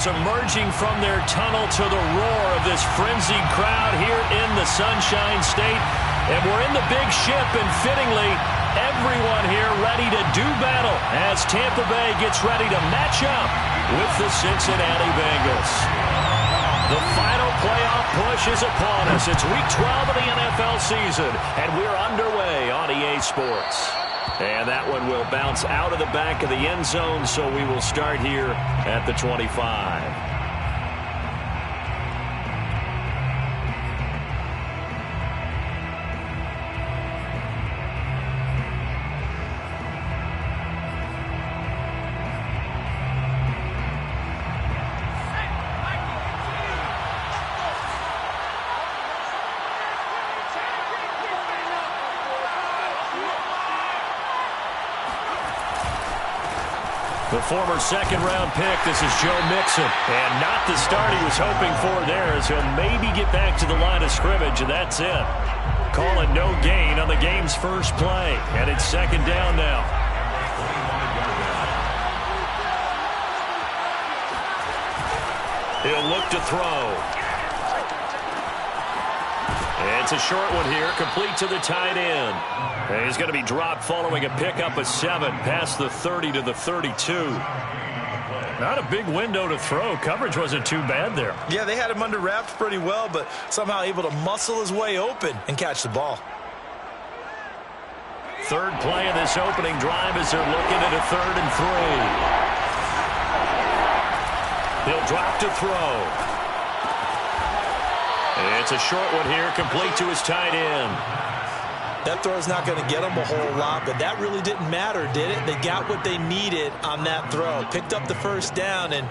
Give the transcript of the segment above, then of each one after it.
Emerging from their tunnel to the roar of this frenzied crowd here in the Sunshine State. And we're in the big ship, and fittingly, everyone here ready to do battle as Tampa Bay gets ready to match up with the Cincinnati Bengals. The final playoff push is upon us. It's Week 12 of the NFL season, and we're underway on EA Sports. And that one will bounce out of the back of the end zone, so we will start here at the 25. The former second-round pick, this is Joe Mixon. And not the start he was hoping for there, as he'll maybe get back to the line of scrimmage, and that's it. Calling no gain on the game's first play. And it's second down now. He'll look to throw. It's a short one here, complete to the tight end. And he's going to be dropped following a pickup of 7 past the 30 to the 32. Not a big window to throw. Coverage wasn't too bad there. Yeah, they had him under wraps pretty well, but somehow able to muscle his way open and catch the ball. Third play of this opening drive as they're looking at a 3rd and 3. He'll drop to throw. It's a short one here, complete to his tight end. That throw is not going to get them a whole lot, but that really didn't matter, did it? They got what they needed on that throw. Picked up the first down, and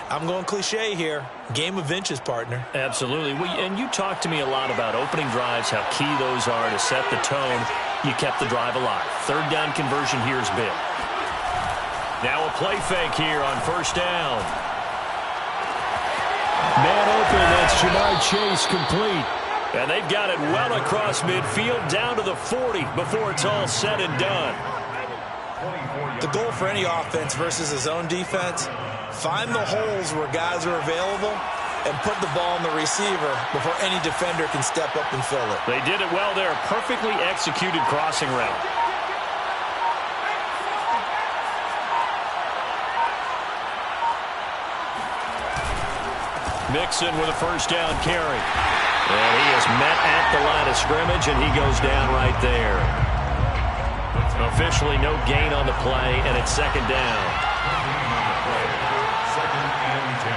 I'm going cliche here. Game of inches, partner. Absolutely. And you talked to me a lot about opening drives, how key those are to set the tone. You kept the drive alive. Third down conversion here is big. Now a play fake here on first down. Man open, that's Jamar Chase complete. And they've got it well across midfield down to the 40 before it's all said and done. The goal for any offense versus his own defense, find the holes where guys are available and put the ball in the receiver before any defender can step up and fill it. They did it well there. Perfectly executed crossing route. Mixon with a first down carry. And he is met at the line of scrimmage, and he goes down right there. Officially no gain on the play, and it's second down. Second and 10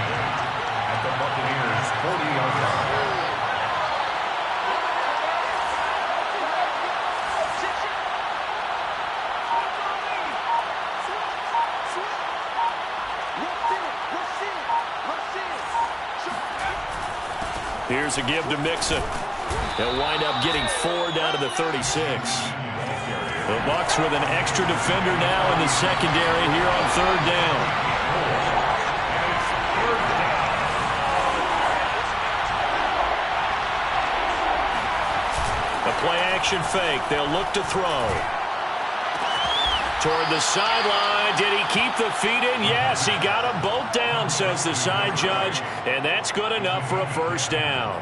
at the Buccaneers' 40-yard line. Here's a give to Mixon. He'll wind up getting 4 down to the 36. The Bucs with an extra defender now in the secondary here on third down. A play-action fake. They'll look to throw. Toward the sideline. Did he keep the feet in? Yes, he got them both down, says the side judge, and that's good enough for a first down.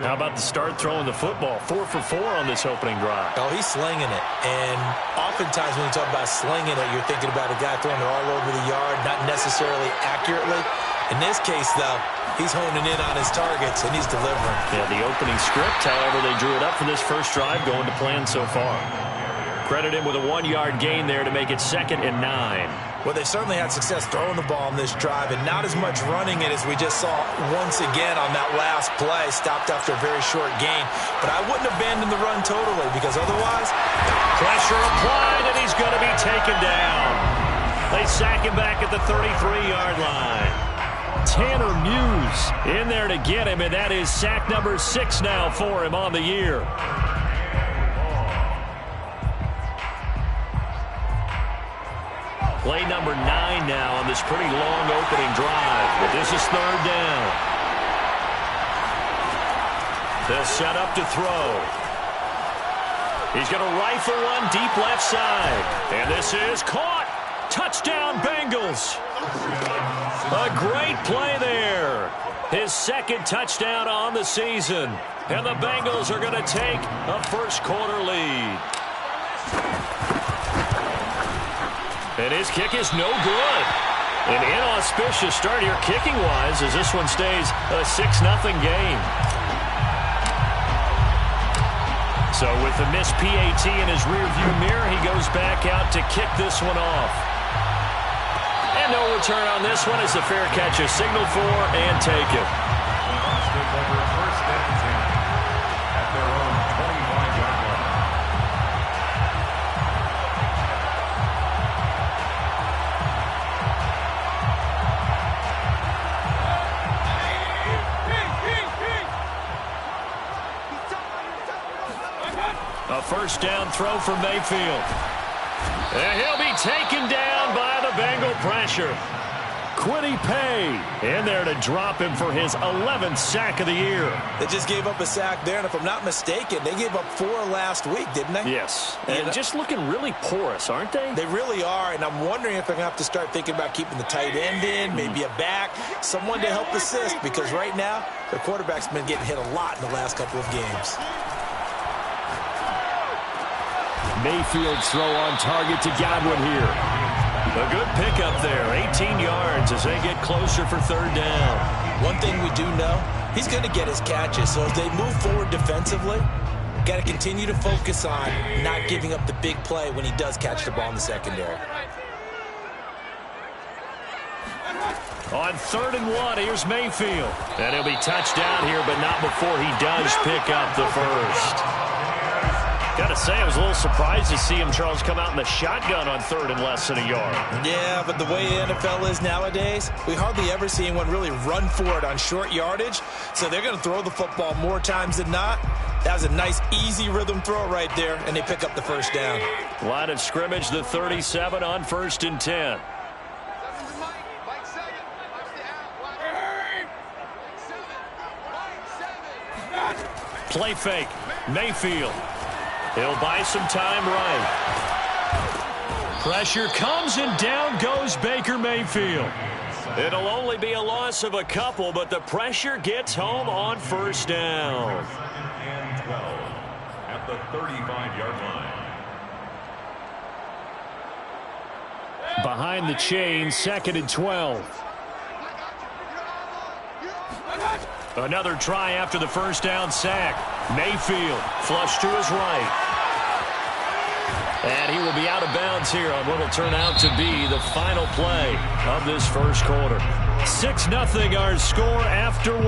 How about the start throwing the football? 4 for 4 on this opening drive. Oh, he's slinging it. And oftentimes when you talk about slinging it, you're thinking about a guy throwing it all over the yard, not necessarily accurately. In this case, though, he's honing in on his targets, and he's delivering. Yeah, the opening script, however, they drew it up for this first drive, going to plan so far. Credit him with a 1-yard gain there to make it 2nd and 9. Well, they certainly had success throwing the ball on this drive, and not as much running it as we just saw once again on that last play, stopped after a very short gain. But I wouldn't abandon the run totally, because otherwise... Pressure applied, and he's going to be taken down. They sack him back at the 33-yard line. Tanner Muse in there to get him, and that is sack number 6 now for him on the year. Play number 9 now on this pretty long opening drive. But this is third down. They'll set up to throw. He's going to rifle one deep left side. And this is caught. Touchdown, Bengals. A great play there. His second touchdown on the season. And the Bengals are going to take a first-quarter lead. And his kick is no good. An inauspicious start here kicking-wise as this one stays a 6-0 game. So with the missed PAT in his rearview mirror, he goes back out to kick this one off. And no return on this one as the fair catch is signaled for and taken. First and 10 at their own 25-yard line. A first down throw for Mayfield. And he'll be taken down by the Bengal pressure. Quiddy Pay in there to drop him for his 11th sack of the year. They just gave up a sack there, and if I'm not mistaken, they gave up 4 last week, didn't they? Yes, and just looking really porous, aren't they? They really are, and I'm wondering if they're going to have to start thinking about keeping the tight end in, maybe a back, someone to help assist, because right now, their quarterback's been getting hit a lot in the last couple of games. Mayfield's throw on target to Godwin here. A good pickup there, 18 yards as they get closer for third down. One thing we do know, he's going to get his catches, so as they move forward defensively, got to continue to focus on not giving up the big play when he does catch the ball in the secondary. On 3rd and 1, here's Mayfield. And he'll be touched down here, but not before he does pick up the first. Got to say, I was a little surprised to see him, Charles, come out in the shotgun on 3rd and less than a yard. Yeah, but the way the NFL is nowadays, we hardly ever see anyone really run for it on short yardage. So they're going to throw the football more times than not. That was a nice, easy rhythm throw right there, and they pick up the first down. Line of scrimmage, the 37 on 1st and 10. Play fake. Mayfield. He'll buy some time right. Pressure comes and down goes Baker Mayfield. It'll only be a loss of a couple, but the pressure gets home on first down. And 12 at the 35-yard line. Behind the chain, 2nd and 12. Another try after the first down sack. Mayfield flush to his right. And he will be out of bounds here on what will turn out to be the final play of this first quarter. 6-0 our score after 1.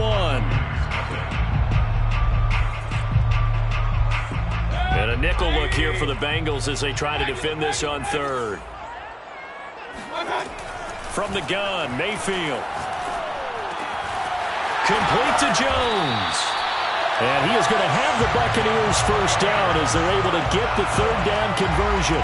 And a nickel look here for the Bengals as they try to defend this on 3rd. From the gun, Mayfield. Complete to Jones. And he is going to have the Buccaneers first down as they're able to get the 3rd down conversion.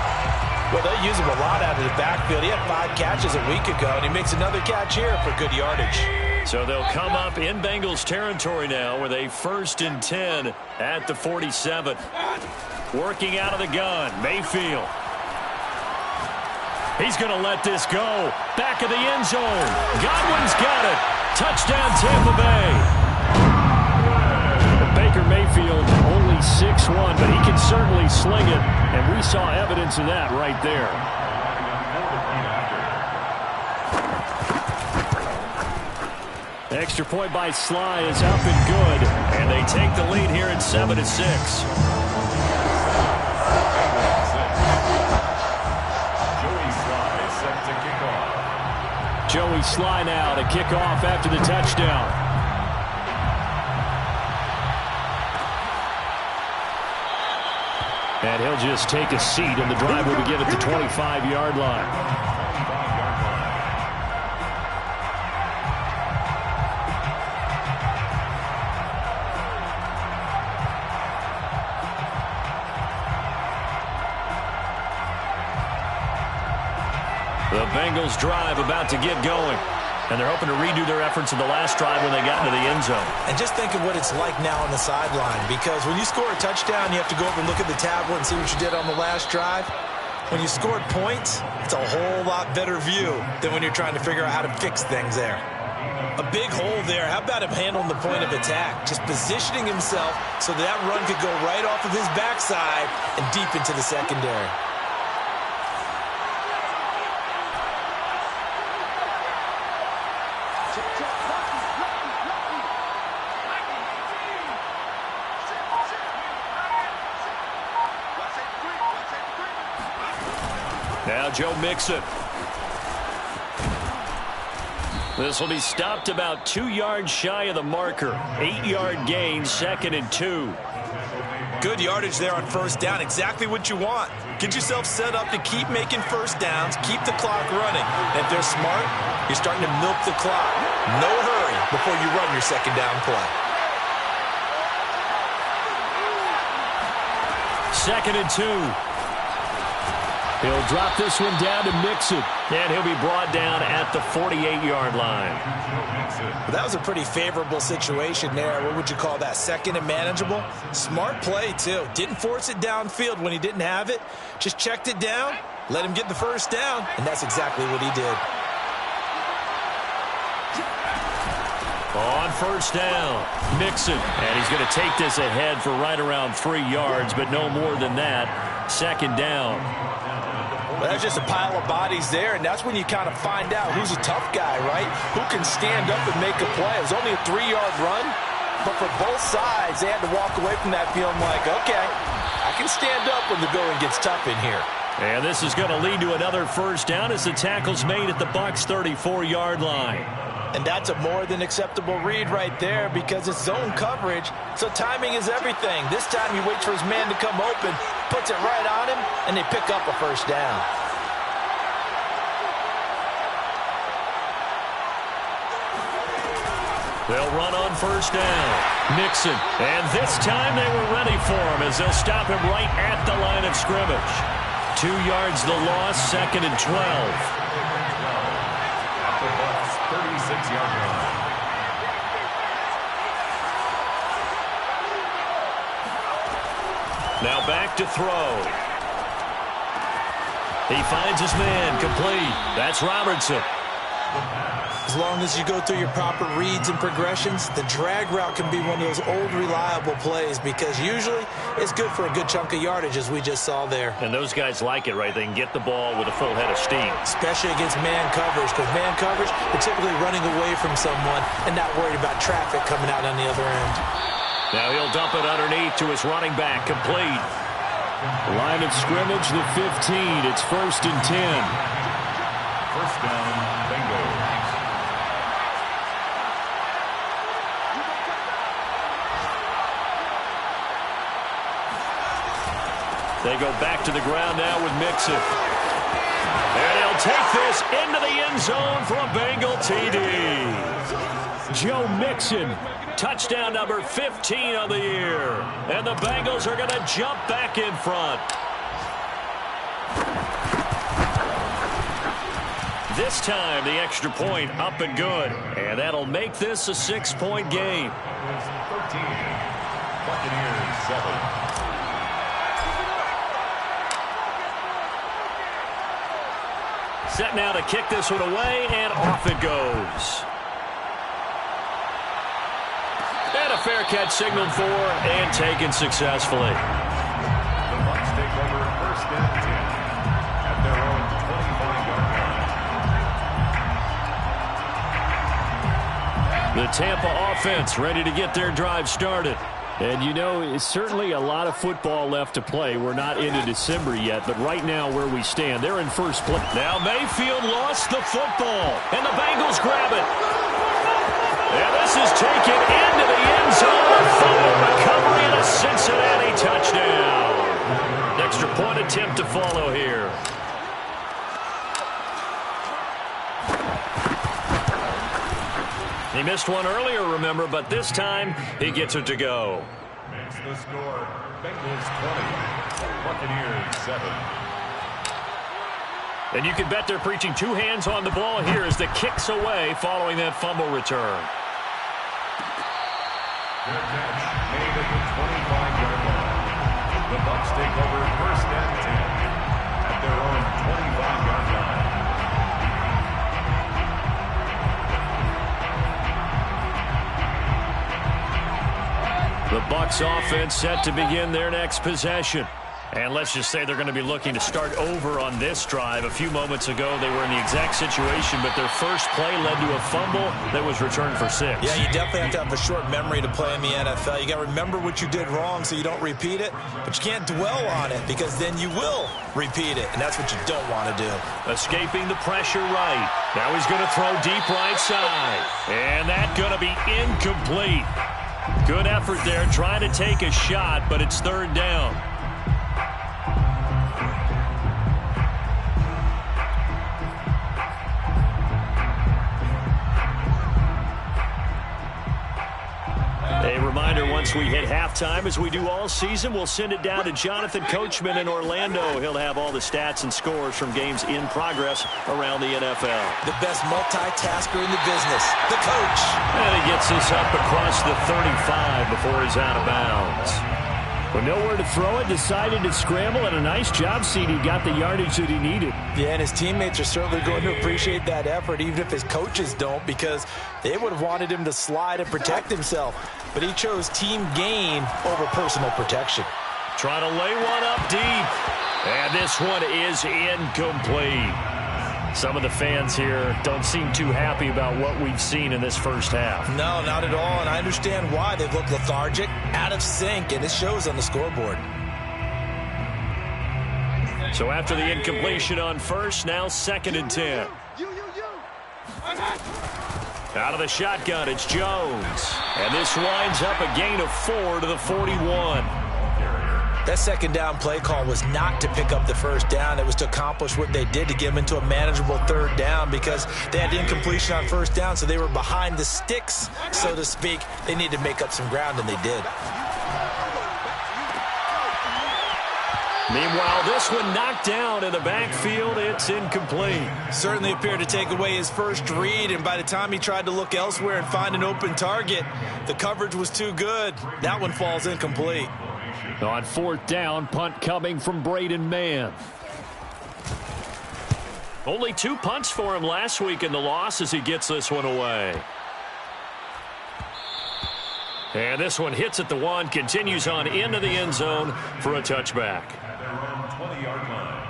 Well, they use him a lot out of the backfield. He had 5 catches a week ago, and he makes another catch here for good yardage. So they'll come up in Bengals territory now with a 1st and 10 at the 47. Working out of the gun, Mayfield. He's going to let this go. Back of the end zone. Godwin's got it. Touchdown, Tampa Bay. Baker Mayfield only 6'1", but he can certainly sling it, and we saw evidence of that right there. Extra point by Sly is up and good, and they take the lead here at 7-6. Joey Sly now to kick off after the touchdown. And he'll just take a seat, and the drive will begin at the 25-yard line. The Bengals drive about to get going. And they're hoping to redo their efforts in the last drive when they got into the end zone. And just think of what it's like now on the sideline, because when you score a touchdown, you have to go over and look at the tablet and see what you did on the last drive. When you scored points, it's a whole lot better view than when you're trying to figure out how to fix things there. A big hole there. How about him handling the point of attack? Just positioning himself so that run could go right off of his backside and deep into the secondary. Now Joe Mixon. This will be stopped about 2 yards shy of the marker. 8-yard gain, 2nd and 2. Good yardage there on first down. Exactly what you want. Get yourself set up to keep making first downs, keep the clock running. And if they're smart, you're starting to milk the clock. No hurry before you run your second down play. 2nd and 2. He'll drop this one down to Mixon, and he'll be brought down at the 48-yard line. Well, that was a pretty favorable situation there. What would you call that? Second and manageable? Smart play, too. Didn't force it downfield when he didn't have it. Just checked it down, let him get the first down, and that's exactly what he did. On first down, Mixon, and he's going to take this ahead for right around 3 yards, but no more than that. 2nd down. Well, there's just a pile of bodies there, and that's when you kind of find out who's a tough guy, right? Who can stand up and make a play. It was only a 3-yard run, but for both sides, they had to walk away from that feeling like, okay, I can stand up when the going gets tough in here. And this is going to lead to another first down as the tackle's made at the Bucs' 34-yard line. And that's a more than acceptable read right there because it's zone coverage, so timing is everything. This time he waits for his man to come open, puts it right on him, and they pick up a first down. They'll run on first down. Mixon. And this time they were ready for him as they'll stop him right at the line of scrimmage. 2 yards the loss, 2nd and 12. 36-yard line. Now back to throw. He finds his man, complete. That's Robertson. As long as you go through your proper reads and progressions, the drag route can be one of those old reliable plays because usually it's good for a good chunk of yardage as we just saw there. And those guys like it, right? They can get the ball with a full head of steam. Especially against man coverage, because man coverage, they're typically running away from someone and not worried about traffic coming out on the other end. Now he'll dump it underneath to his running back, complete. Line of scrimmage, the 15. It's 1st and 10. First down, Bengals. They go back to the ground now with Mixon. And he'll take this into the end zone for a Bengal TD. Joe Mixon, touchdown number 15 of the year. And the Bengals are going to jump back in front. This time, the extra point up and good. And that'll make this a 6-point game. 13. Buccaneers 7. Set now to kick this one away, and off it goes. And a fair catch signaled for and taken successfully. The Bucs take over 1st and 10 at their own 25-yard line. The Tampa offense ready to get their drive started. And, you know, it's certainly a lot of football left to play. We're not into December yet, but right now where we stand, they're in first place. Now Mayfield lost the football, and the Bengals grab it. And this is taken into the end zone. A fumble recovery and a Cincinnati touchdown. Extra point attempt to follow here. He missed one earlier, remember, but this time he gets it to go. Makes the score. Bengals 20, Buccaneers 7. And you can bet they're preaching 2 hands on the ball here as the kick's away following that fumble return. Their catch made at the 25-yard line. The Bucs take over 1st and 10 at their The Bucs offense set to begin their next possession. And let's just say they're going to be looking to start over on this drive. A few moments ago, they were in the exact situation, but their first play led to a fumble that was returned for 6. Yeah, you definitely have to have a short memory to play in the NFL. You got to remember what you did wrong so you don't repeat it, but you can't dwell on it because then you will repeat it, and that's what you don't want to do. Escaping the pressure right. Now he's going to throw deep right side. And that's going to be incomplete. Good effort there trying to take a shot, but it's 3rd down. A reminder, once we hit halftime, as we do all season, we'll send it down to Jonathan Coachman in Orlando. He'll have all the stats and scores from games in progress around the NFL. The best multitasker in the business, the coach. And he gets this up across the 35 before he's out of bounds. With nowhere to throw it, decided to scramble, and a nice job seeing he got the yardage that he needed. Yeah, and his teammates are certainly going to appreciate that effort, even if his coaches don't, because they would have wanted him to slide and protect himself. But he chose team gain over personal protection. Trying to lay one up deep. And this one is incomplete. Some of the fans here don't seem too happy about what we've seen in this first half. No, not at all, and I understand why. They've looked lethargic, out of sync, and it shows on the scoreboard. So after the incompletion on first, now 2nd and 10. Out of the shotgun, it's Jones. And this winds up a gain of 4 to the 41. That 2nd down play call was not to pick up the 1st down. It was to accomplish what they did to get them into a manageable 3rd down because they had incompletion on 1st down, so they were behind the sticks, so to speak. They needed to make up some ground, and they did. Meanwhile, this one knocked down in the backfield. It's incomplete. Certainly appeared to take away his first read, and by the time he tried to look elsewhere and find an open target, the coverage was too good. That one falls incomplete. On 4th down, punt coming from Braden Mann. Only 2 punts for him last week in the loss as he gets this one away. And this one hits at the 1, continues on into the end zone for a touchback. At their own 20-yard line.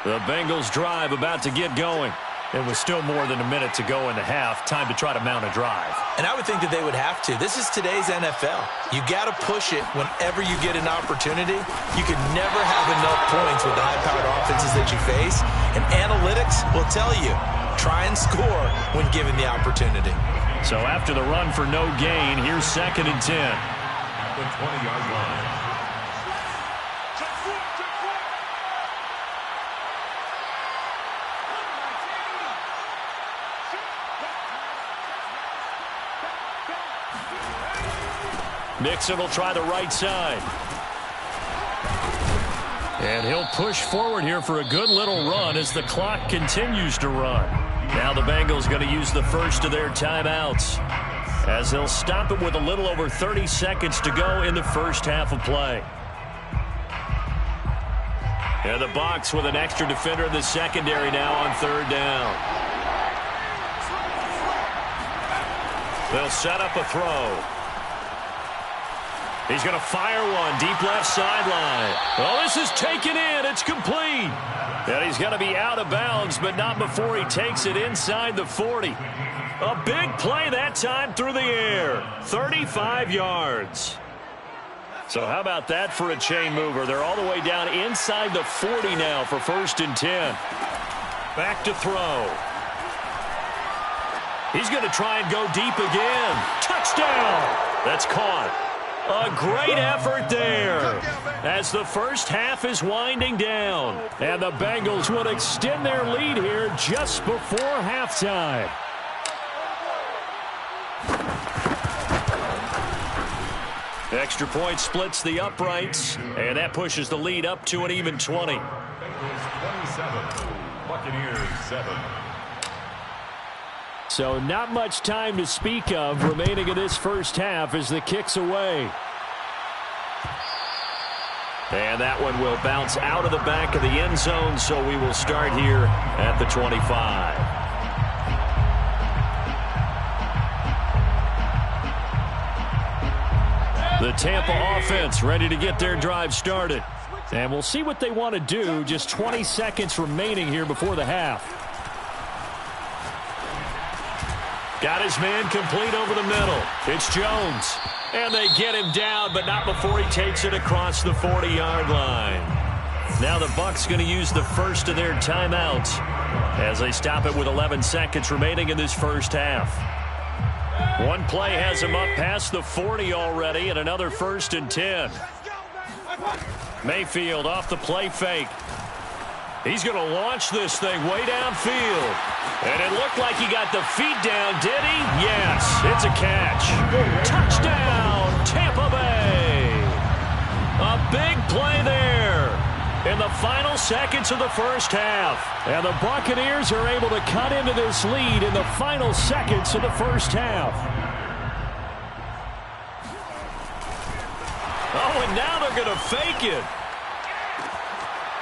The Bengals drive about to get going. It was still more than a minute to go in the half. Time to try to mount a drive. And I would think that they would have to. This is today's NFL. You got to push it whenever you get an opportunity. You can never have enough points with the high-powered offenses that you face. And analytics will tell you, try and score when given the opportunity. So after the run for no gain, here's 2nd and 10. At the 20-yard line. Nixon will try the right side. And he'll push forward here for a good little run as the clock continues to run. Now the Bengals going to use the first of their timeouts as they'll stop it with a little over 30 seconds to go in the first half of play. And the Bucs with an extra defender in the secondary now on 3rd down. They'll set up a throw. He's going to fire one deep left sideline. Oh, this is taken in. It's complete. And he's going to be out of bounds, but not before he takes it inside the 40. A big play that time through the air. 35 yards. So how about that for a chain mover? They're all the way down inside the 40 now for 1st and 10. Back to throw. He's going to try and go deep again. Touchdown. That's caught. A great effort there as the first half is winding down. And the Bengals will extend their lead here just before halftime. Extra point splits the uprights, and that pushes the lead up to an even 20. Bengals 27, Buccaneers 7. So not much time to speak of remaining in this first half as the kick's away. And that one will bounce out of the back of the end zone, so we will start here at the 25. The Tampa offense ready to get their drive started. And we'll see what they want to do. Just 20 seconds remaining here before the half. Got his man complete over the middle. It's Jones. And they get him down, but not before he takes it across the 40-yard line. Now the Bucs going to use the first of their timeouts as they stop it with 11 seconds remaining in this first half. One play has him up past the 40 already, and another 1st and 10. Mayfield off the play fake. He's going to launch this thing way downfield. And it looked like he got the feet down, did he? Yes, it's a catch. Touchdown, Tampa Bay. A big play there in the final seconds of the first half. And the Buccaneers are able to cut into this lead in the final seconds of the first half. Oh, and now they're going to fake it.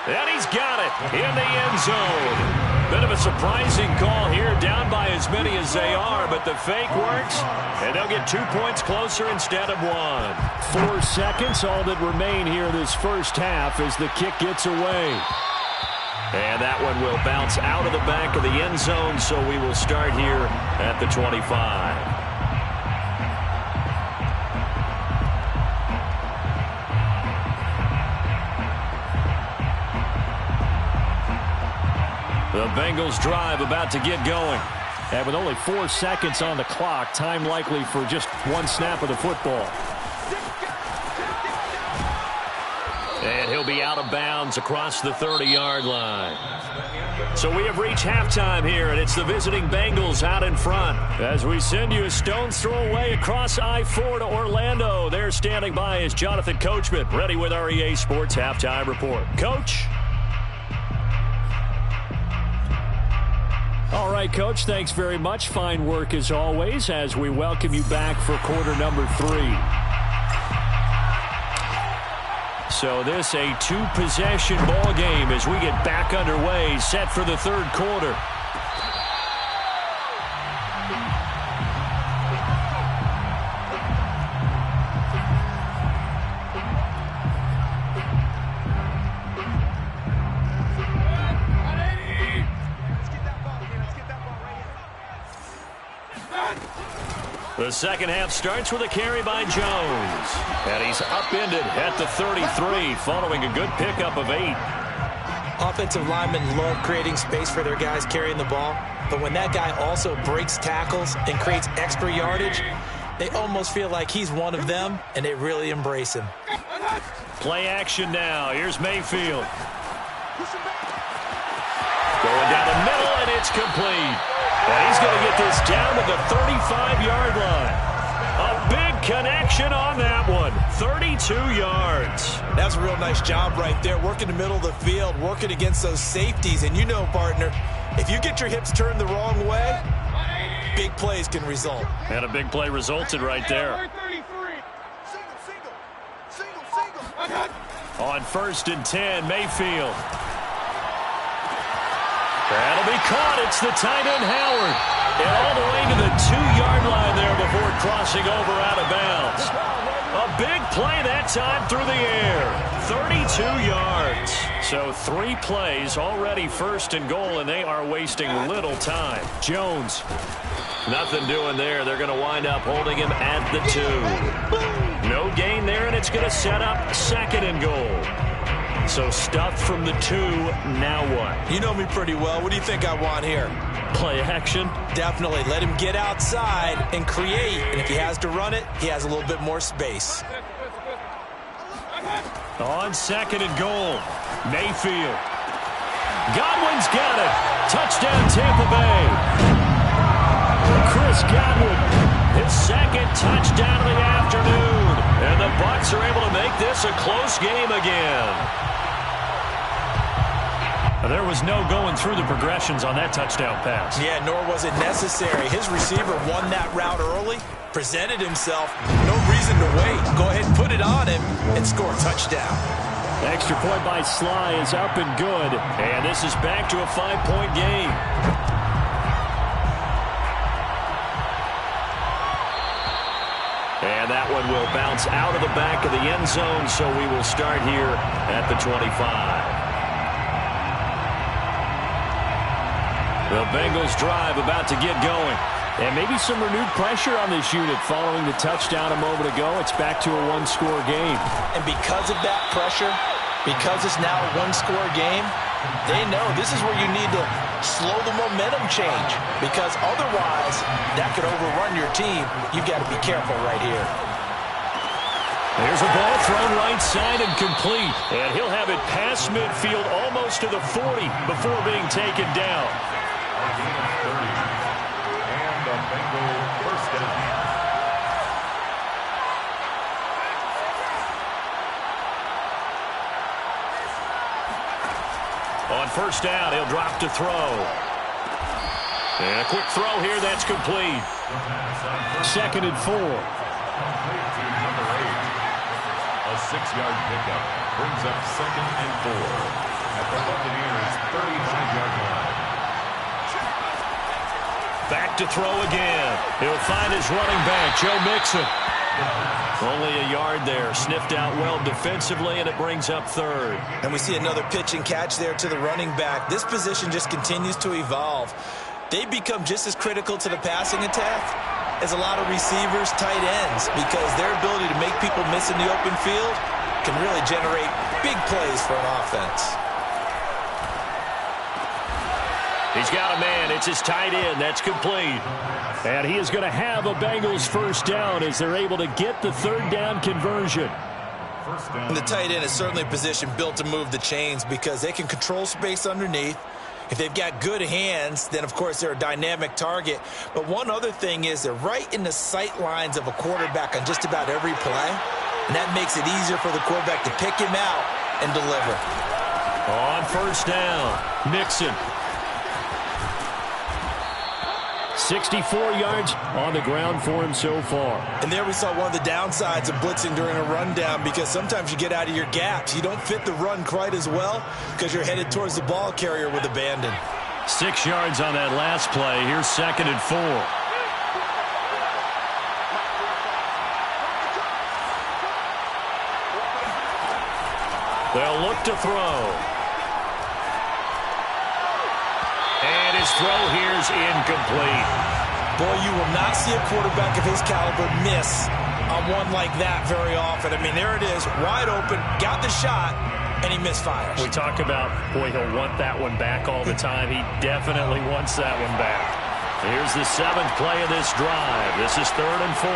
And he's got it in the end zone. Bit of a surprising call here, down by as many as they are, but the fake works, and they'll get 2 points closer instead of 1. 4 seconds, all that remain here this first half as the kick gets away. And that one will bounce out of the back of the end zone, so we will start here at the 25. The Bengals drive about to get going. And with only 4 seconds on the clock, time likely for just one snap of the football. And he'll be out of bounds across the 30-yard line. So we have reached halftime here, and it's the visiting Bengals out in front. As we send you a stone's throw away across I-4 to Orlando. There standing by is Jonathan Coachman, ready with our EA Sports Halftime Report. Coach? All right, Coach, thanks very much. Fine work as always as we welcome you back for quarter number 3. So this a 2-possession ball game as we get back underway, set for the third quarter. The second half starts with a carry by Jones. And he's upended at the 33 following a good pickup of 8. Offensive linemen love creating space for their guys carrying the ball. But when that guy also breaks tackles and creates extra yardage, they almost feel like he's one of them, and they really embrace him. Play action now. Here's Mayfield. Going down the middle, and it's complete. And he's going to get this down to the 35-yard line. A big connection on that one. 32 yards. That's a real nice job right there, working the middle of the field, working against those safeties. And you know, partner, if you get your hips turned the wrong way, big plays can result. And a big play resulted right there. On 1st and 10, Mayfield. That'll be caught. It's the tight end, Howard. And all the way to the 2-yard line there before crossing over out of bounds. A big play that time through the air. 32 yards. So 3 plays already 1st and goal, and they are wasting little time. Jones. Nothing doing there. They're going to wind up holding him at the 2. No gain there, and it's going to set up 2nd and goal. So stuffed from the 2, now what? You know me pretty well. What do you think I want here? Play action? Definitely. Let him get outside and create. And if he has to run it, he has a little bit more space. On 2nd and goal, Mayfield. Godwin's got it. Touchdown, Tampa Bay. Chris Godwin, his 2nd touchdown of the afternoon. And the Bucs are able to make this a close game again. There was no going through the progressions on that touchdown pass. Yeah, nor was it necessary. His receiver won that route early, presented himself, no reason to wait. Go ahead and put it on him and score a touchdown. Extra point by Sly is up and good. And this is back to a 5-point game. And that one will bounce out of the back of the end zone, so we will start here at the 25. The Bengals drive about to get going. And maybe some renewed pressure on this unit following the touchdown a moment ago. It's back to a one-score game. And because of that pressure, because it's now a one-score game, they know this is where you need to slow the momentum change, because otherwise that could overrun your team. You've got to be careful right here. There's a ball thrown right side and complete. And he'll have it past midfield almost to the 40 before being taken down. On first down, he'll drop to throw. And a quick throw here, that's complete. 2nd and 4. A 6-yard pickup brings up 2nd and 4 at the Buccaneers' 35-yard line. Back to throw again. He'll find his running back, Joe Mixon. Only a yard there. Sniffed out well defensively, and it brings up 3rd. And we see another pitch and catch there to the running back. This position just continues to evolve. They become just as critical to the passing attack as a lot of receivers, tight ends, because their ability to make people miss in the open field can really generate big plays for an offense. He's got a man. It's his tight end. That's complete. And he is going to have a Bengals first down as they're able to get the 3rd down conversion. And the tight end is certainly a position built to move the chains because they can control space underneath. If they've got good hands, then, of course, they're a dynamic target. But one other thing is they're right in the sight lines of a quarterback on just about every play. And that makes it easier for the quarterback to pick him out and deliver. On first down, Mixon. 64 yards on the ground for him so far. And there we saw one of the downsides of blitzing during a rundown, because sometimes you get out of your gaps. You don't fit the run quite as well because you're headed towards the ball carrier with abandon. 6 yards on that last play. Here's 2nd and 4. They'll look to throw. And his throw here's incomplete. Boy, you will not see a quarterback of his caliber miss on one like that very often. I mean, there it is, wide open, got the shot, and he misfires. We talk about, boy, he'll want that one back all the time. He definitely wants that one back. Here's the 7th play of this drive. This is 3rd and 4.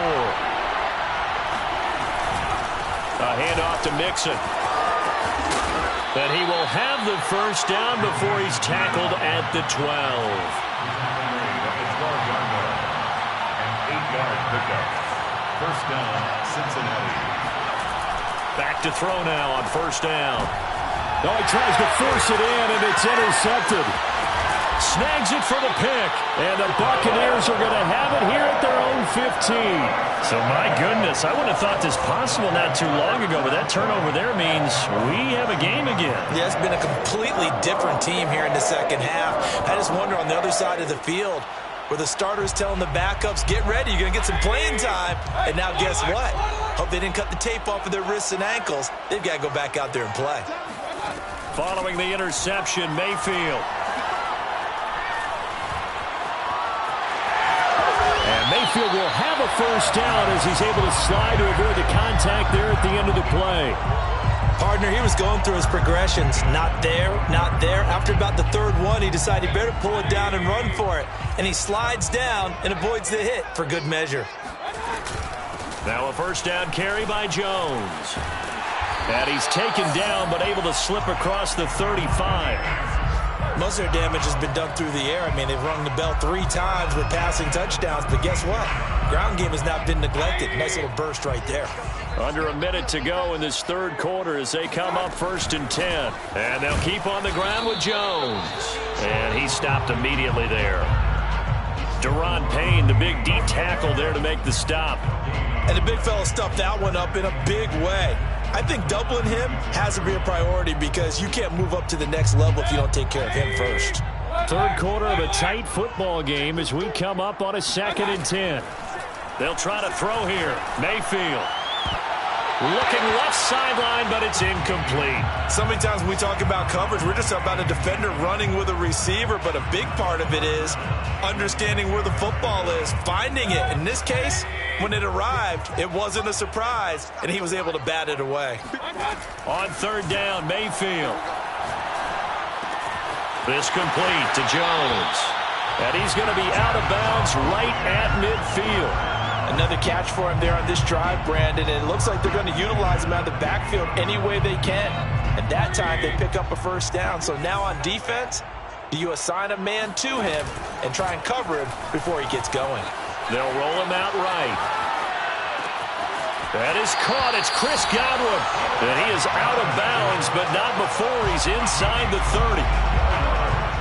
A handoff to Mixon. But he will have the first down before he's tackled at the 12. An 8-yard pickup. First down, Cincinnati. Back to throw now on first down. Oh, he tries to force it in, and it's intercepted. Snags it for the pick, and the Buccaneers are going to have it here at their own 15. So, my goodness, I wouldn't have thought this possible not too long ago, but that turnover there means we have a game again. Yeah, it's been a completely different team here in the second half. I just wonder on the other side of the field, where the starters telling the backups, get ready, you're going to get some playing time. And now guess what? Hope they didn't cut the tape off of their wrists and ankles. They've got to go back out there and play. Following the interception, Mayfield. And Mayfield will have a first down as he's able to slide to avoid the contact there at the end of the play. Partner, he was going through his progressions. Not there, not there. After about the 3rd one, he decided he better pull it down and run for it. And he slides down and avoids the hit for good measure. Now a first down carry by Jones. And he's taken down but able to slip across the 35. Most of their damage has been done through the air. I mean, they've rung the bell 3 times with passing touchdowns, but guess what? Ground game has not been neglected. Nice little burst right there. Under a minute to go in this 3rd quarter as they come up 1st and 10. And they'll keep on the ground with Jones. And he stopped immediately there. Deron Payne, the big D tackle there to make the stop. And the big fella stuffed that one up in a big way. I think doubling him has to be a priority because you can't move up to the next level if you don't take care of him first. Third quarter of a tight football game as we come up on a 2nd and 10. They'll try to throw here. Mayfield. Looking left sideline, but it's incomplete. So many times when we talk about coverage, we're just about a defender running with a receiver, but a big part of it is understanding where the football is, finding it. In this case, when it arrived, it wasn't a surprise, and he was able to bat it away. On 3rd down, Mayfield. This complete to Jones. And he's going to be out of bounds right at midfield. Another catch for him there on this drive, Brandon, and it looks like they're going to utilize him out of the backfield any way they can. At that time, they pick up a 1st down. So now on defense, do you assign a man to him and try and cover him before he gets going? They'll roll him out right. That is caught. It's Chris Godwin. And he is out of bounds, but not before he's inside the 30.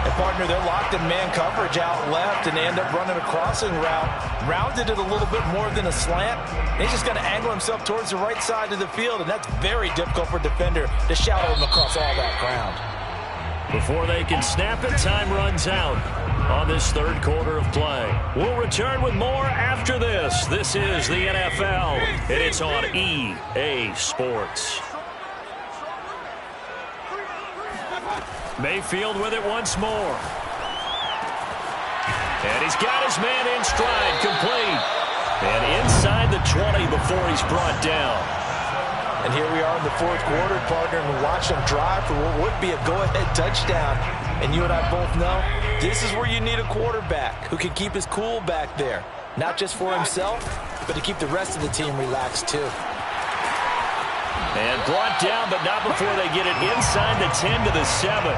And, partner, they're locked in man coverage out left, and they end up running a crossing route. Rounded it a little bit more than a slant. He's just going to angle himself towards the right side of the field, and that's very difficult for a defender to shadow him across all that ground. Before they can snap it, time runs out on this 3rd quarter of play. We'll return with more after this. This is the NFL, and it's on EA Sports. Mayfield with it once more. And he's got his man in stride, complete. And inside the 20 before he's brought down. And here we are in the 4th quarter, partner, and we watch them drive for what would be a go-ahead touchdown. And you and I both know this is where you need a quarterback who can keep his cool back there. Not just for himself, but to keep the rest of the team relaxed too. And brought down, but not before they get it inside the 10 to the 7.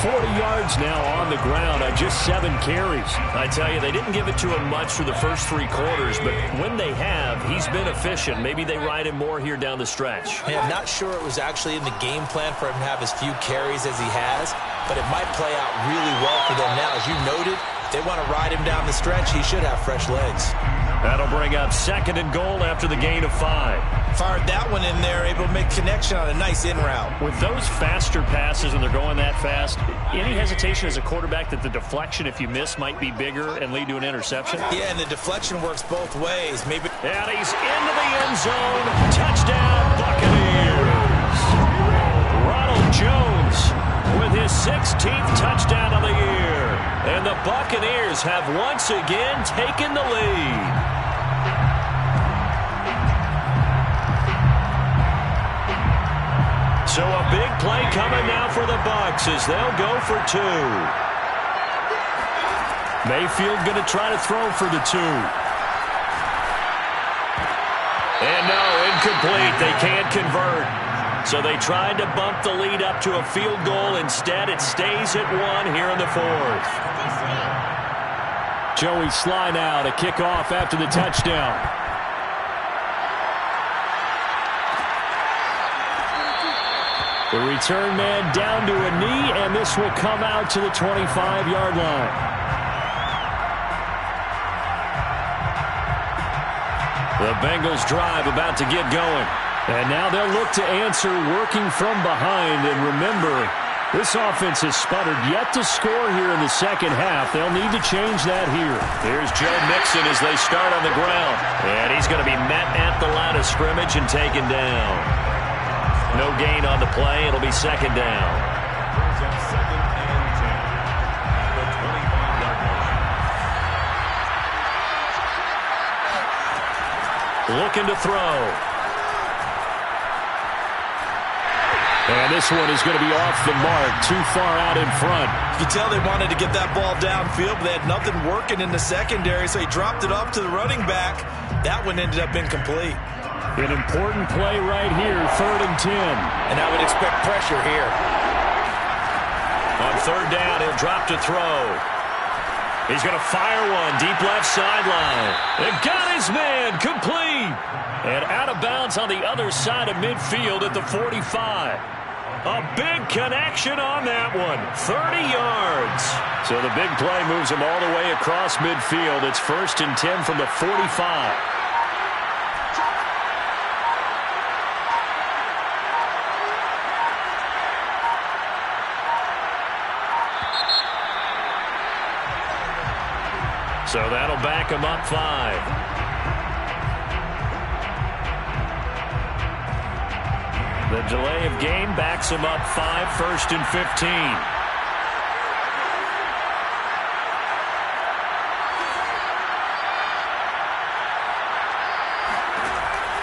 40 yards now on the ground on just 7 carries. I tell you, they didn't give it to him much for the first 3 quarters, but when they have, he's been efficient. Maybe they ride him more here down the stretch. Hey, I'm not sure it was actually in the game plan for him to have as few carries as he has, but it might play out really well for them now. As you noted, they want to ride him down the stretch. He should have fresh legs. That'll bring up 2nd and goal after the gain of 5. Fired that one in there, able to make connection on a nice in route. With those faster passes and they're going that fast, any hesitation as a quarterback that the deflection, if you miss, might be bigger and lead to an interception? Yeah, and the deflection works both ways. Maybe. And he's into the end zone. Touchdown, Buccaneers. Ronald Jones with his 16th touchdown of the year. And the Buccaneers have once again taken the lead. So a big play coming now for the Bucs as they'll go for 2. Mayfield going to try to throw for the 2. And no, incomplete. They can't convert. So they tried to bump the lead up to a field goal. Instead, it stays at 1 here in the 4th. Joey Sly now to kick off after the touchdown. The return man down to a knee, and this will come out to the 25-yard line. The Bengals drive about to get going. And now they'll look to answer working from behind. And remember, this offense has sputtered yet to score here in the 2nd half. They'll need to change that here. Here's Joe Mixon as they start on the ground. And he's going to be met at the line of scrimmage and taken down. No gain on the play. It'll be 2nd down. Brings up 2nd and 10 at the 25-yard line. Looking to throw. And this one is going to be off the mark, too far out in front. You can tell they wanted to get that ball downfield, but they had nothing working in the secondary, so he dropped it off to the running back. That one ended up incomplete. An important play right here, 3rd and 10. And I would expect pressure here. On 3rd down, he'll drop to throw. He's going to fire one, deep left sideline. And got his man, complete. And out of bounds on the other side of midfield at the 45. A big connection on that one, 30 yards. So the big play moves him all the way across midfield. It's 1st and 10 from the 45. So that'll back them up 5. The delay of game backs them up 5, 1st and 15.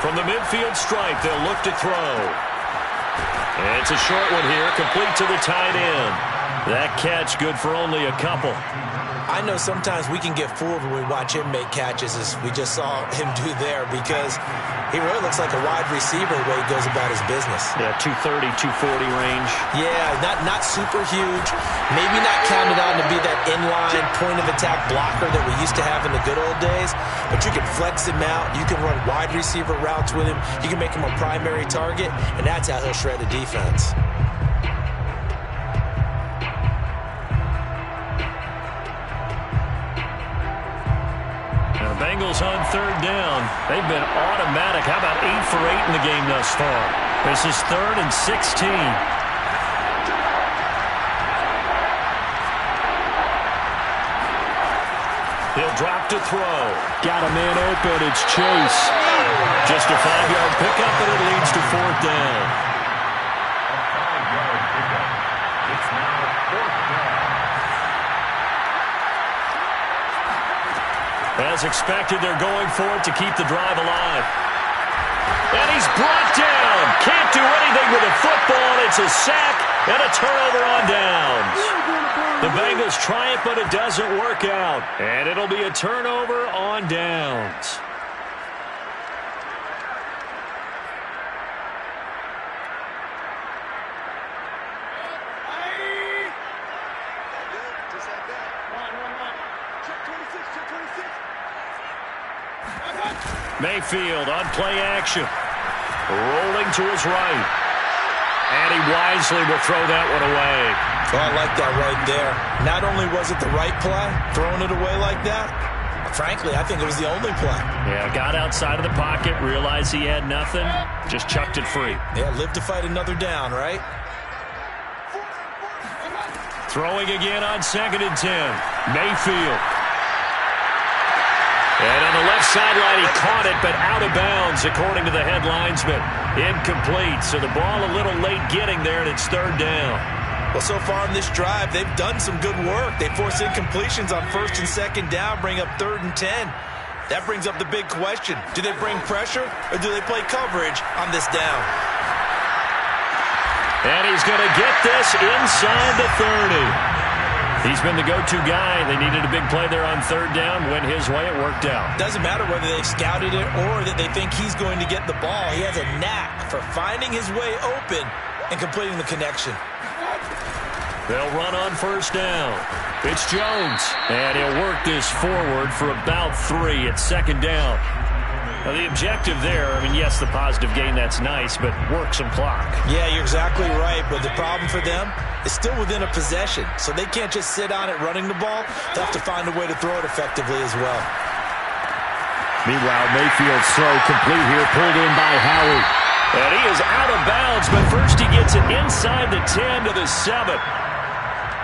From the midfield stripe, they'll look to throw. And it's a short one here, complete to the tight end. That catch good for only a couple. I know sometimes we can get fooled when we watch him make catches, as we just saw him do there, because he really looks like a wide receiver the way he goes about his business. Yeah, 230, 240 range. Yeah, not super huge. Maybe not counted on to be that inline point-of-attack blocker that we used to have in the good old days, but you can flex him out. You can run wide receiver routes with him. You can make him a primary target, and that's how he'll shred a defense. Bengals on 3rd down. They've been automatic. How about 8 for 8 in the game thus far? This is 3rd and 16. He'll drop to throw. Got a man open. It's Chase. Just a 5-yard pickup, and it leads to 4th down. A 5-yard pickup. It's now 4th down. As expected, they're going for it to keep the drive alive. And he's brought down. Can't do anything with a football. It's a sack and a turnover on downs. The Bengals try it, but it doesn't work out. And it'll be a turnover on downs. Mayfield on play action. Rolling to his right. And he wisely will throw that one away. Oh, I like that right there. Not only was it the right play, throwing it away like that, frankly, I think it was the only play. Yeah, got outside of the pocket, realized he had nothing, just chucked it free. Yeah, live to fight another down, right? Throwing again on 2nd and 10. Mayfield. And on the left sideline, he caught it, but out of bounds, according to the head linesman. Incomplete, so the ball a little late getting there, and it's 3rd down. Well, so far in this drive, they've done some good work. They force incompletions on 1st and 2nd down, bring up 3rd and 10. That brings up the big question. Do they bring pressure, or do they play coverage on this down? And he's going to get this inside the 30. He's been the go-to guy. They needed a big play there on 3rd down. Went his way. It worked out. Doesn't matter whether they scouted it or that they think he's going to get the ball. He has a knack for finding his way open and completing the connection. They'll run on 1st down. It's Jones. And he'll work this forward for about 3 at 2nd down. Now, the objective there, I mean, yes, the positive gain, that's nice, but work some clock. Yeah, you're exactly right, but the problem for them is still within a possession, so they can't just sit on it running the ball. They'll have to find a way to throw it effectively as well. Meanwhile, Mayfield's throw complete here, pulled in by Howard. And he is out of bounds, but first he gets it inside the 10 to the 7.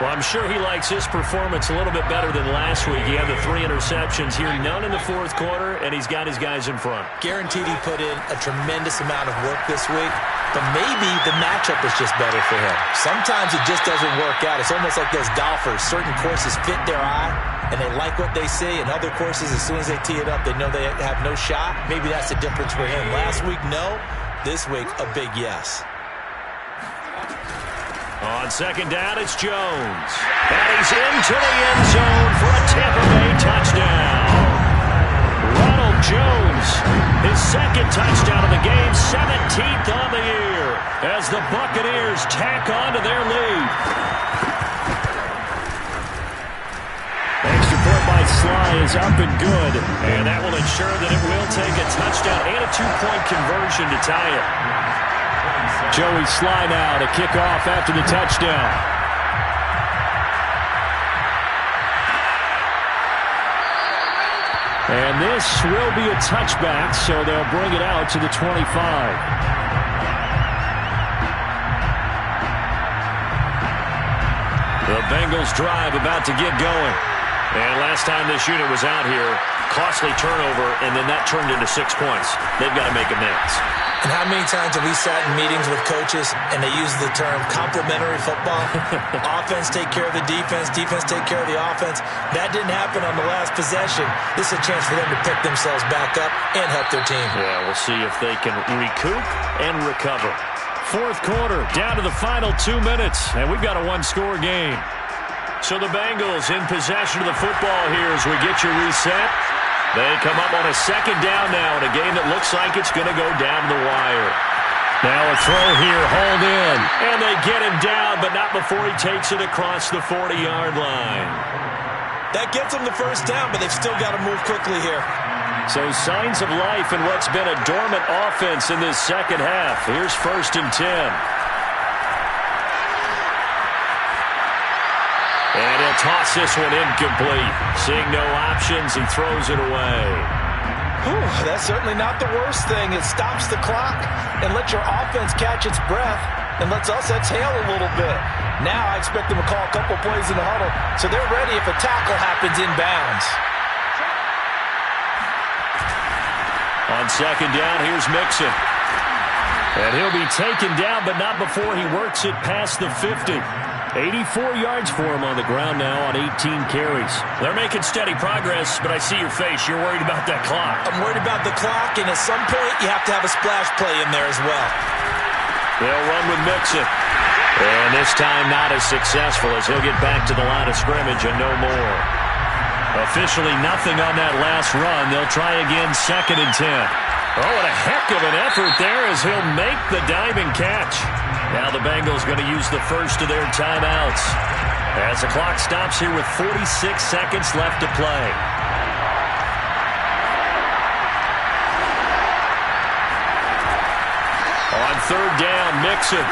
Well, I'm sure he likes his performance a little bit better than last week. He had the 3 interceptions here, none in the 4th quarter, and he's got his guys in front. Guaranteed he put in a tremendous amount of work this week, but maybe the matchup is just better for him. Sometimes it just doesn't work out. It's almost like those golfers. Certain courses fit their eye, and they like what they see, and other courses, as soon as they tee it up, they know they have no shot. Maybe that's the difference for him. Last week, no. This week, a big yes. On 2nd down, it's Jones. And he's into the end zone for a Tampa Bay touchdown. Ronald Jones, his 2nd touchdown of the game, 17th on the year, as the Buccaneers tack on to their lead. Extra point by Sly is up and good, and that will ensure that it will take a touchdown and a 2-point conversion to tie it. Joey Sly now to kick off after the touchdown. And this will be a touchback, so they'll bring it out to the 25. The Bengals drive about to get going. And last time this unit was out here, costly turnover, and then that turned into 6 points. They've got to make amends. And how many times have we sat in meetings with coaches and they use the term complementary football? Offense take care of the defense, defense take care of the offense. That didn't happen on the last possession. This is a chance for them to pick themselves back up and help their team. Yeah, we'll see if they can recoup and recover. Fourth quarter, down to the final 2 minutes, and we've got a one-score game. So the Bengals in possession of the football here as we get you reset. They come up on a second down now in a game that looks like it's going to go down the wire. Now a throw here, hauled in. And they get him down, but not before he takes it across the 40-yard line. That gets them the first down, but they've still got to move quickly here. So signs of life in what's been a dormant offense in this second half. Here's 1st and 10. And he'll toss this one incomplete. Seeing no options, he throws it away. Whew, that's certainly not the worst thing. It stops the clock and lets your offense catch its breath and lets us exhale a little bit. Now I expect them to call a couple plays in the huddle so they're ready if a tackle happens inbounds. On second down, here's Mixon. And he'll be taken down, but not before he works it past the 50. 84 yards for him on the ground now on 18 carries. They're making steady progress, but I see your face. You're worried about that clock. I'm worried about the clock, and at some point you have to have a splash play in there as well. They'll run with Mixon. And this time not as successful as he'll get back to the line of scrimmage and no more. Officially nothing on that last run. They'll try again, 2nd and 10. Oh, what a heck of an effort there as he'll make the diving catch. Now the Bengals going to use the first of their timeouts as the clock stops here with 46 seconds left to play. On third down, Mixon.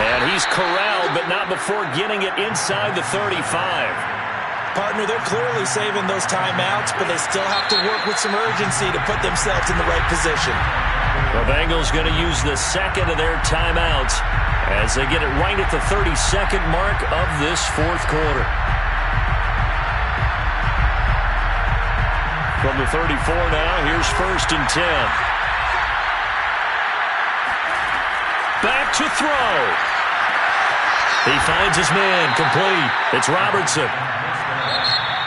And he's corralled, but not before getting it inside the 35. Partner, they're clearly saving those timeouts, but they still have to work with some urgency to put themselves in the right position. The Bengals going to use the second of their timeouts as they get it right at the 32nd mark of this fourth quarter. From the 34 now, here's 1st and 10. Back to throw. He finds his man, complete. It's Robertson.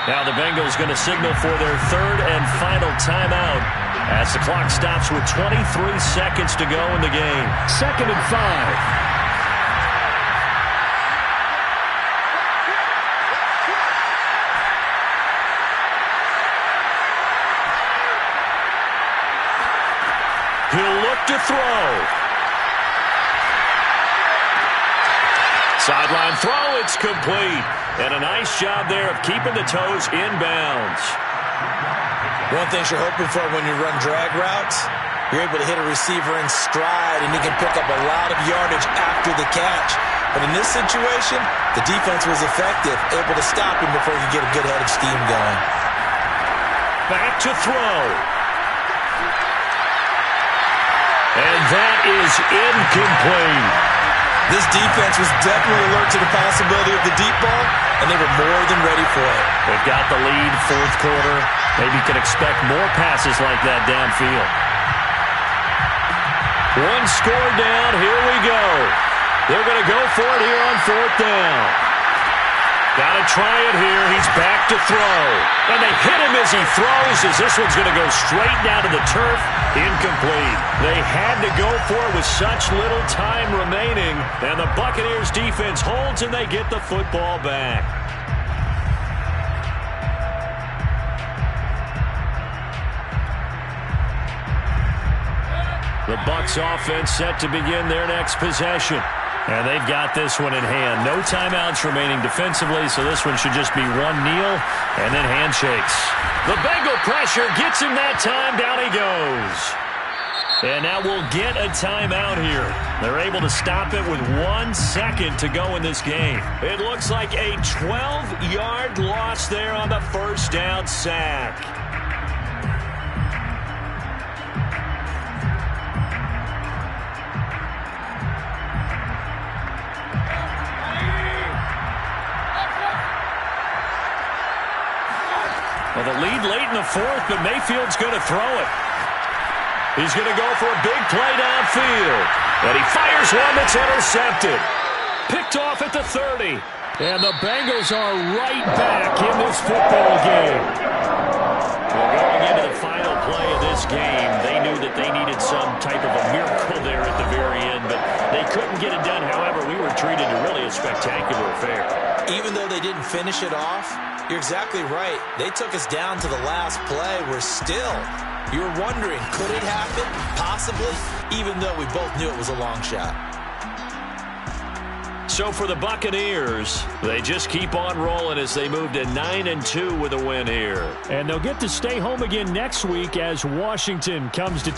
Now the Bengals going to signal for their third and final timeout as the clock stops with 23 seconds to go in the game. 2nd and 5. He'll look to throw. Sideline throw, it's complete. And a nice job there of keeping the toes inbounds. One thing you're hoping for when you run drag routes, you're able to hit a receiver in stride and he can pick up a lot of yardage after the catch. But in this situation, the defense was effective, able to stop him before he could get a good head of steam going. Back to throw. And that is incomplete. This defense was definitely alert to the possibility of the deep ball, and they were more than ready for it. They've got the lead, fourth quarter. Maybe you can expect more passes like that downfield. One score down, here we go. They're going to go for it here on 4th down. Got to try it here. He's back to throw. And they hit him as he throws, as this one's going to go straight down to the turf. Incomplete. They had to go for it with such little time remaining. And the Buccaneers defense holds and they get the football back. The Bucs offense set to begin their next possession. And they've got this one in hand. No timeouts remaining defensively, so this one should just be one kneel and then handshakes. The Bengal pressure gets him that time. Down he goes. And now we'll get a timeout here. They're able to stop it with 1 second to go in this game. It looks like a 12-yard loss there on the first down sack. a lead late in the fourth, but Mayfield's going to throw it. He's going to go for a big play downfield. And he fires one that's intercepted. Picked off at the 30. And the Bengals are right back in this football game. Well, going into the final play of this game, they knew that they needed some type of a miracle there at the very end, but they couldn't get it done. However, we were treated to really a spectacular affair. Even though they didn't finish it off, you're exactly right. They took us down to the last play. We're still, you're wondering, could it happen? Possibly, even though we both knew it was a long shot. So for the Buccaneers, they just keep on rolling as they move to 9-2 with a win here. And they'll get to stay home again next week as Washington comes to